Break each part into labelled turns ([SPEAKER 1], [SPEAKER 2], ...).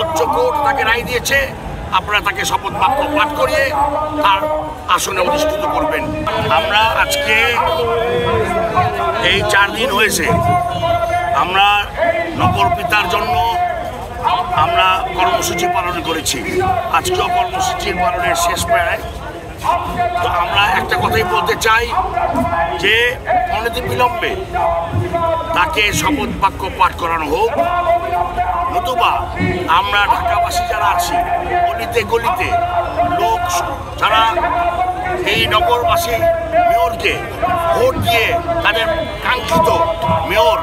[SPEAKER 1] সর্বোচ্চ কোর্ট তাকে রায় দিয়েছে, আপনারা তাকে শপথ বাক্য পাঠ করিয়ে তার আসনে অধিষ্ঠিত করবেন। আমরা আজকে এই 4 দিন হয়েছে আমরা নগর পিতার জন্য আমরা কর্মসূচি পালন করেছি। আজকেও কর্মসূচির পালনের শেষ প্রায়। তো আমরা একটা কথাই বলতে চাই যে অনতিবিলম্বে তাকে শপথ বাক্য পাঠ করানো হোক, নতুবা আমরা ঢাকাবাসী যারা আছি গলিতে গলিতে লোক যারা এই নগরবাসী মেয়রকে ভোট দিয়ে তাদের কাঙ্ক্ষিত মেয়র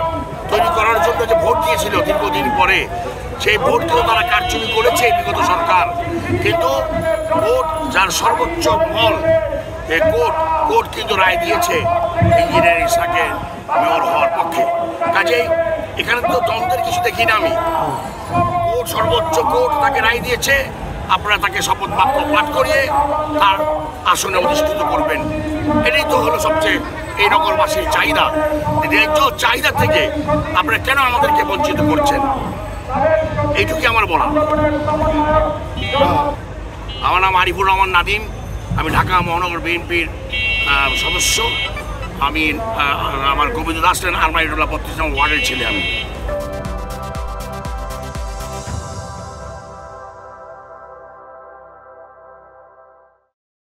[SPEAKER 1] তৈরি করার জন্য যে ভোট দিয়েছিল দীর্ঘদিন পরে, সেই ভোটকেও তারা কারচুপি করেছে বিগত সরকার। কিন্তু কোর্ট যার সর্বোচ্চ মল, এই কোর্ট কিন্তু রায় দিয়েছে ইঞ্জিনিয়ার ইসাকে মেয়র হওয়ার পক্ষে। কাজেই এখানে তো দ্বন্দ্বের কিছু দেখি না আমি। সর্বোচ্চ কোর্ট তাকে রায় দিয়েছে, আপনারা তাকে শপথ বাক্য পাঠ করিয়ে তার আসনে অধিষ্ঠিত করবেন। এটাই তো হলো সবচেয়ে এই নগরবাসীর চাহিদা। ন্যায্য চাহিদা থেকে আপনারা কেন আমাদেরকে বঞ্চিত করছেন, এইটুকুই আমার বলা। আমার নাম আরিফুর রহমান নাদিম, আমি ঢাকা মহানগর বিএনপির সদস্য। আমি আমার গোবিন্দ দাস আলমারিডোলা 32 নম্বর ওয়ার্ডের ছেলে আমি।